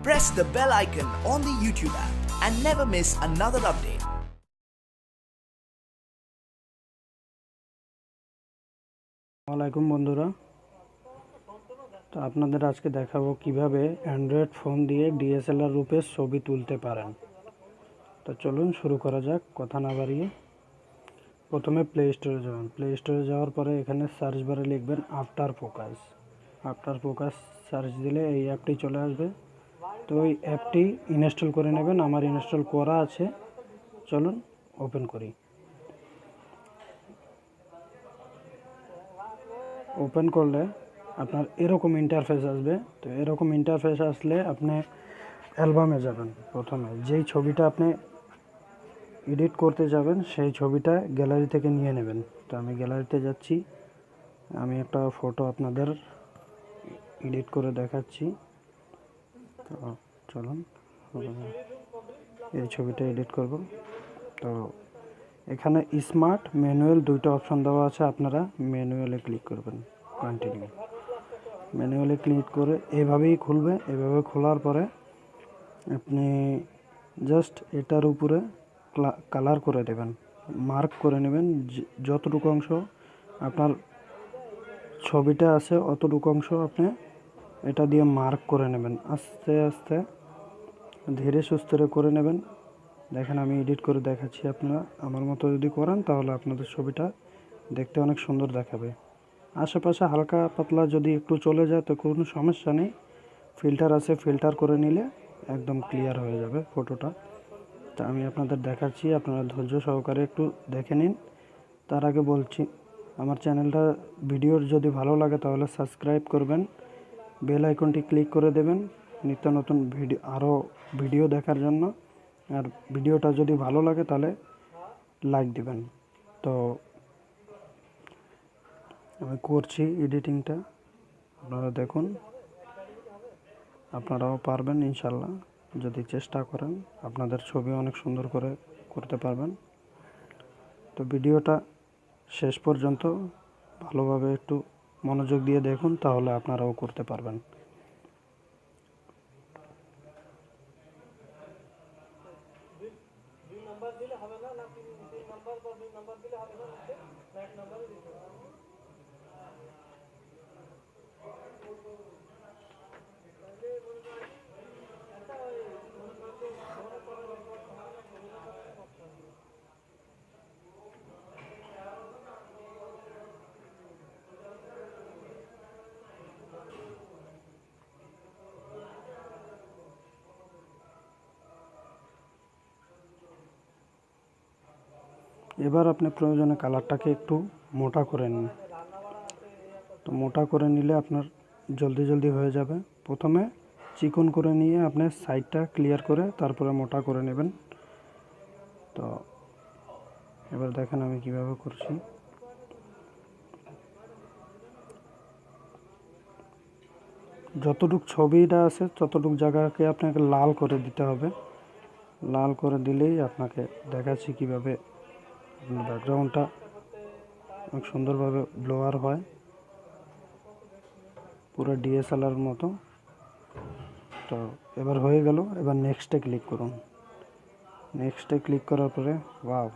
press the bell icon on the YouTube app and never miss another update. আসসালামু বন্ধুরা, তো আপনাদের আজকে দেখাবো কিভাবে অ্যান্ড্রয়েড ফোন দিয়ে ডিএসএলআর রূপে ছবি তুলতে পারেন। তো চলুন শুরু করা যাক, কথা না বাড়িয়ে। প্রথমে প্লে স্টোরে যাবেন। প্লে স্টোরে যাওয়ার পরে এখানে সার্চ বারে লিখবেন after focus. After focus search দিলে এই অ্যাপটি চলে আসবে। তো ওই অ্যাপটি ইনস্টল করে নেবেন। আমার ইনস্টল করা আছে, চলুন ওপেন করি। ওপেন করলে আপনার এরকম ইন্টারফেস আসবে। তো এরকম ইন্টারফেস আসলে আপনি অ্যালবামে যাবেন। প্রথমে যেই ছবিটা আপনি এডিট করতে যাবেন সেই ছবিটা গ্যালারি থেকে নিয়ে নেবেন। তো আমি গ্যালারিতে যাচ্ছি, আমি একটা ফটো আপনাদের এডিট করে দেখাচ্ছি। তো চলুন, এই ছবিটা এডিট করব। তো এখানে স্মার্ট ম্যানুয়াল দুইটা অপশন দেওয়া আছে, আপনারা ম্যানুয়ালে ক্লিক করবেন। কন্টিনিউ ম্যানুয়ালে ক্লিক করে এভাবেই খুলবে। এভাবে খোলার পরে আপনি জাস্ট এটার উপরে কালার করে দেবেন, মার্ক করে নেবেন। যতটুকু অংশ আপনার ছবিটা আছে অতটুকু অংশ আপনি এটা দিয়ে মার্ক করে নেবেন। আস্তে আস্তে ধীরে সুস্থে করে নেবেন। দেখেন আমি এডিট করে দেখাচ্ছি, আপনারা আমার মতো যদি করেন তাহলে আপনাদের ছবিটা দেখতে অনেক সুন্দর দেখাবে। আশেপাশে হালকা পাতলা যদি একটু চলে যায় তো কোনো সমস্যা নেই, ফিল্টার আছে, ফিল্টার করে নিলে একদম ক্লিয়ার হয়ে যাবে ফটোটা। তা আমি আপনাদের দেখাচ্ছি, আপনারা ধৈর্য সহকারে একটু দেখে নিন। তার আগে বলছি, আমার চ্যানেলটা ভিডিওর যদি ভালো লাগে তাহলে সাবস্ক্রাইব করবেন, বেল আইকনটি ক্লিক করে দেবেন নিত্য নতুন আরও ভিডিও দেখার জন্য। আর ভিডিওটা যদি ভালো লাগে তাহলে লাইক দিবেন। তো আমি করছি এডিটিংটা, আপনারা দেখুন, আপনারাও পারবেন ইনশাল্লাহ। যদি চেষ্টা করেন আপনাদের ছবি অনেক সুন্দর করে করতে পারবেন। তো ভিডিওটা শেষ পর্যন্ত ভালোভাবে একটু মনোযোগ দিয়ে দেখুন, তাহলে আপনারাও করতে পারবেন। এবার আপনি প্রয়োজনে কালারটাকে একটু মোটা করে নিন। তো মোটা করে নিলে আপনার জলদি হয়ে যাবে। প্রথমে চিকন করে নিয়ে আপনি সাইডটা ক্লিয়ার করে তারপরে মোটা করে নেবেন। তো এবার দেখেন আমি কিভাবে করছি। যতটুক ছবিটা আছে ততটুক জায়গাকে আপনাকে লাল করে দিতে হবে। লাল করে দিলেই আপনাকে দেখাচ্ছি কিভাবে ব্যাকগ্রাউন্ডটা অনেক সুন্দরভাবে ব্লোয়ার হয়, পুরো ডিএসএলআর মতো। তো এবার হয়ে গেল। এবার নেক্সটে ক্লিক করুন। নেক্সটে ক্লিক করার পরে ওয়াও,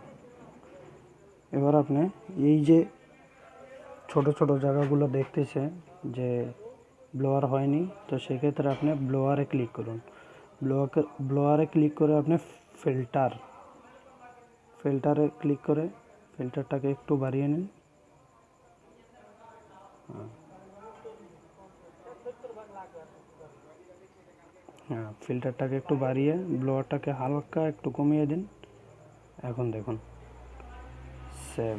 এবার আপনি এই যে ছোট ছোট জায়গাগুলো দেখতেছে যে ব্লোয়ার হয়নি, তো সেক্ষেত্রে আপনি ব্লোয়ারে ক্লিক করুন। ব্লোয়ারে ক্লিক করে আপনি ফিল্টারে ক্লিক করে ফিল্টারটাকে একটু বাড়িয়ে নিন। হ্যাঁ, ফিল্টারটাকে একটু বাড়িয়ে ব্লোয়ারটাকে হালকা একটু কমিয়ে দিন। এখন দেখুন সেভ।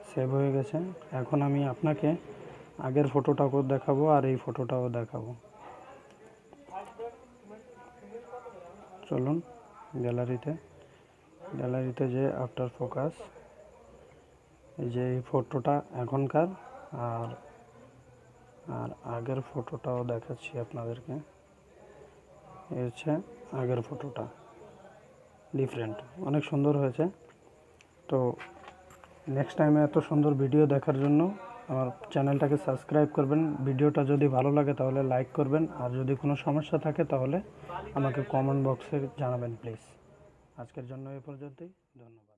সেভ হয়ে গেছে। এখন আমি আপনাকে আগের ফটোটাও দেখাবো আর এই ফটোটাও দেখাবো। চলুন গ্যালারিতে যে আফটার ফোকাস, এই যে এই ফটোটা এখনকার, আর আগের ফটোটাও দেখাচ্ছি আপনাদেরকে। এই হচ্ছে আগের ফটোটা, ডিফারেন্ট, অনেক সুন্দর হয়েছে। তো নেক্সট টাইমে এত সুন্দর ভিডিও দেখার জন্য আমার চ্যানেলটাকে সাবস্ক্রাইব করবেন। ভিডিওটা যদি ভালো লাগে তাহলে লাইক করবেন, আর যদি কোনো সমস্যা থাকে তাহলে আমাকে কমেন্ট বক্সে জানাবেন প্লিজ। আজকের জন্য এ পর্যন্তই, ধন্যবাদ।